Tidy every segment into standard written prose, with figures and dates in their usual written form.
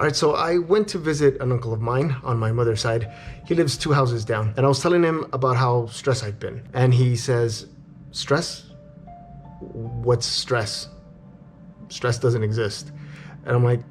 All right, so I went to visit an uncle of mine on my mother's side. He lives 2 houses down. And I was telling him about how stressed I've been. And he says, stress? What's stress? Stress doesn't exist. And I'm like,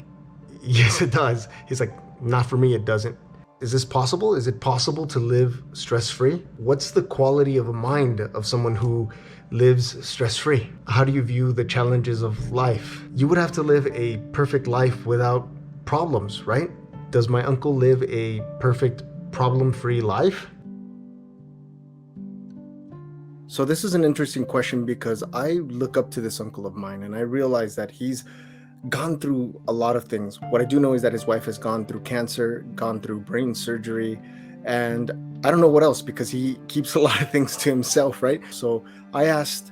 yes, it does. He's like, not for me, it doesn't. Is this possible? Is it possible to live stress-free? What's the quality of a mind of someone who lives stress-free? How do you view the challenges of life? You would have to live a perfect life without problems, right? Does my uncle live a perfect problem-free life? So this is an interesting question because I look up to this uncle of mine and I realize that he's gone through a lot of things. What I do know is that his wife has gone through cancer, gone through brain surgery, and I don't know what else because he keeps a lot of things to himself, right? So I asked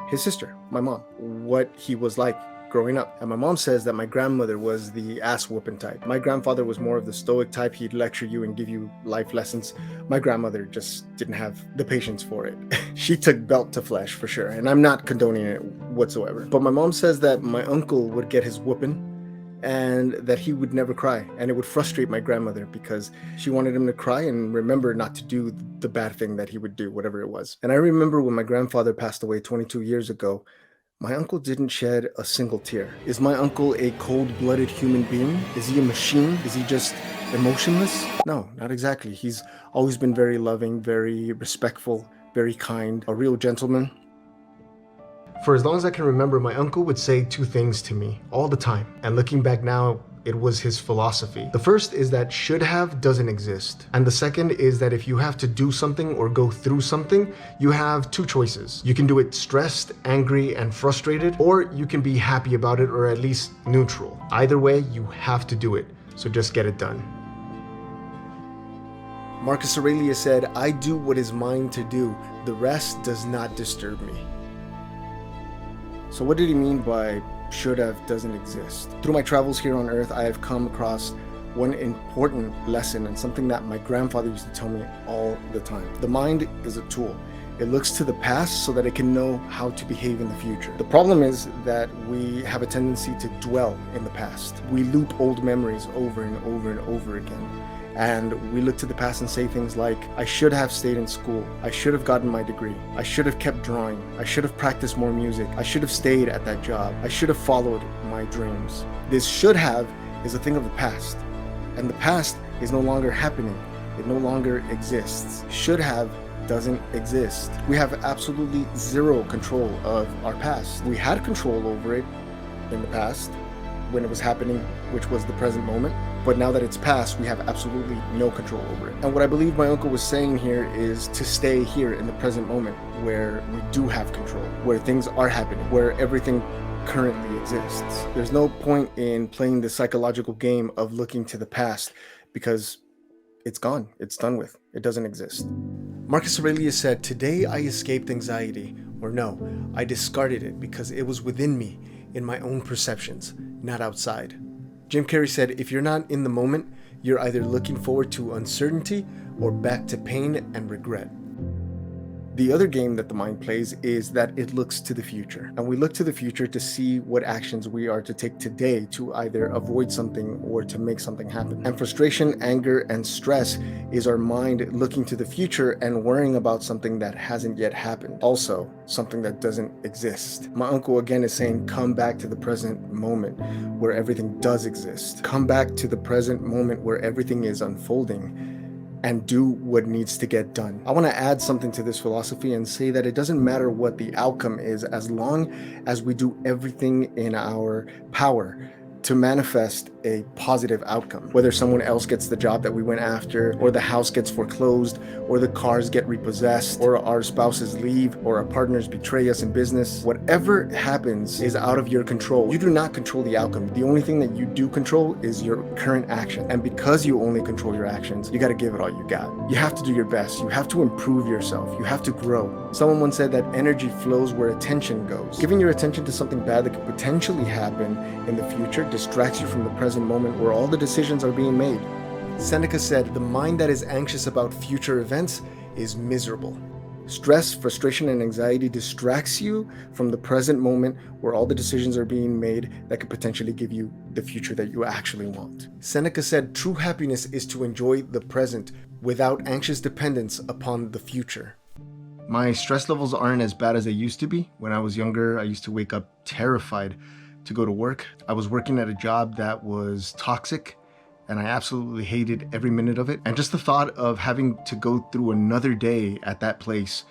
his sister, my mom, what he was like growing up. And my mom says that my grandmother was the ass whooping type. My grandfather was more of the stoic type. He'd lecture you and give you life lessons. My grandmother just didn't have the patience for it. She took belt to flesh for sure. And I'm not condoning it whatsoever. But my mom says that my uncle would get his whooping and that he would never cry. And it would frustrate my grandmother because she wanted him to cry and remember not to do the bad thing that he would do, whatever it was. And I remember when my grandfather passed away 22 years ago, my uncle didn't shed a single tear. Is my uncle a cold-blooded human being? Is he a machine? Is he just emotionless? No, not exactly. He's always been very loving, very respectful, very kind, a real gentleman. For as long as I can remember, my uncle would say two things to me all the time. And looking back now, it was his philosophy. The first is that should have doesn't exist. And the second is that if you have to do something or go through something, you have two choices. You can do it stressed, angry, and frustrated, or you can be happy about it or at least neutral. Either way, you have to do it. So just get it done. Marcus Aurelius said, "I do what is mine to do. The rest does not disturb me." So what did he mean by should have doesn't exist? Through my travels here on earth, I have come across one important lesson and something that my grandfather used to tell me all the time. The mind is a tool. It looks to the past so that it can know how to behave in the future. The problem is that we have a tendency to dwell in the past. We loop old memories over and over and over again. And we look to the past and say things like, I should have stayed in school. I should have gotten my degree. I should have kept drawing. I should have practiced more music. I should have stayed at that job. I should have followed my dreams. This should have is a thing of the past. And the past is no longer happening. It no longer exists. Should have doesn't exist. We have absolutely zero control of our past. We had control over it in the past when it was happening, which was the present moment. But now that it's past, we have absolutely no control over it. And what I believe my uncle was saying here is to stay here in the present moment where we do have control, where things are happening, where everything currently exists. There's no point in playing the psychological game of looking to the past because it's gone, it's done with, it doesn't exist. Marcus Aurelius said, "Today I escaped anxiety," or no, I discarded it because it was within me, in my own perceptions, not outside. Jim Carrey said, "If you're not in the moment, you're either looking forward to uncertainty or back to pain and regret." The other game that the mind plays is that it looks to the future. And we look to the future to see what actions we are to take today to either avoid something or to make something happen. And frustration, anger, and stress is our mind looking to the future and worrying about something that hasn't yet happened. Also, something that doesn't exist. My uncle again is saying, come back to the present moment where everything does exist. Come back to the present moment where everything is unfolding and do what needs to get done. I want to add something to this philosophy and say that it doesn't matter what the outcome is as long as we do everything in our power to manifest a positive outcome. Whether someone else gets the job that we went after, or the house gets foreclosed, or the cars get repossessed, or our spouses leave, or our partners betray us in business, whatever happens is out of your control. You do not control the outcome. The only thing that you do control is your current action. And because you only control your actions, you got to give it all you got. You have to do your best. You have to improve yourself. You have to grow. Someone once said that energy flows where attention goes. Giving your attention to something bad that could potentially happen in the future distracts you from the present moment where all the decisions are being made. Seneca said, "The mind that is anxious about future events is miserable." Stress, frustration, and anxiety distracts you from the present moment where all the decisions are being made that could potentially give you the future that you actually want. Seneca said, true happiness is to enjoy the present without anxious dependence upon the future. My stress levels aren't as bad as they used to be. When I was younger, I used to wake up terrified to go to work. I was working at a job that was toxic, and I absolutely hated every minute of it. And just the thought of having to go through another day at that place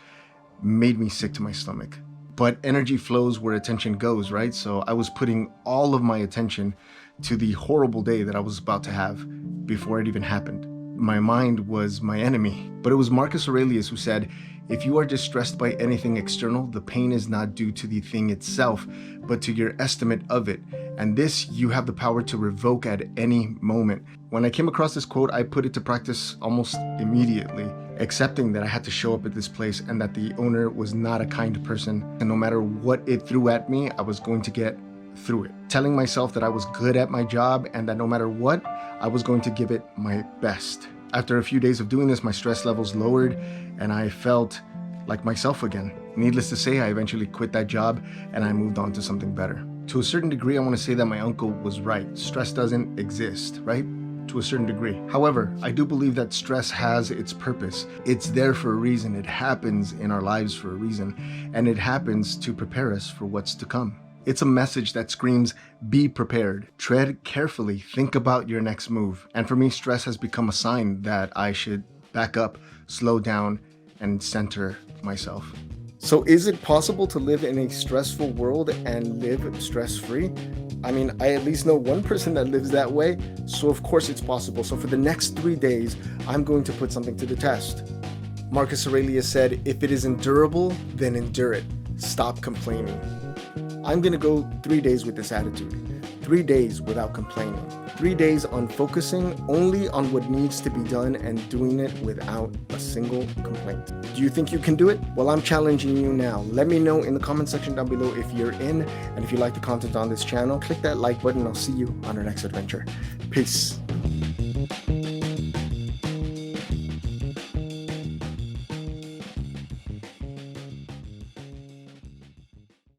made me sick to my stomach. But energy flows where attention goes, right? So I was putting all of my attention to the horrible day that I was about to have before it even happened. My mind was my enemy. But it was Marcus Aurelius who said, if you are distressed by anything external, the pain is not due to the thing itself, but to your estimate of it. And this you have the power to revoke at any moment. When I came across this quote, I put it to practice almost immediately, accepting that I had to show up at this place and that the owner was not a kind person. And no matter what it threw at me, I was going to get through it. Telling myself that I was good at my job and that no matter what, I was going to give it my best. After a few days of doing this, my stress levels lowered and I felt like myself again. Needless to say, I eventually quit that job and I moved on to something better. To a certain degree, I want to say that my uncle was right. Stress doesn't exist, right? To a certain degree. However, I do believe that stress has its purpose. It's there for a reason. It happens in our lives for a reason, and it happens to prepare us for what's to come. It's a message that screams, be prepared, tread carefully, think about your next move. And for me, stress has become a sign that I should back up, slow down, and center myself. So is it possible to live in a stressful world and live stress-free? I mean, I at least know one person that lives that way, so of course it's possible. So for the next 3 days, I'm going to put something to the test. Marcus Aurelius said, if it is endurable, then endure it. Stop complaining. I'm going to go 3 days with this attitude. 3 days without complaining. 3 days on focusing only on what needs to be done and doing it without a single complaint. Do you think you can do it? Well, I'm challenging you now. Let me know in the comment section down below if you're in, and if you like the content on this channel, click that like button. I'll see you on our next adventure. Peace.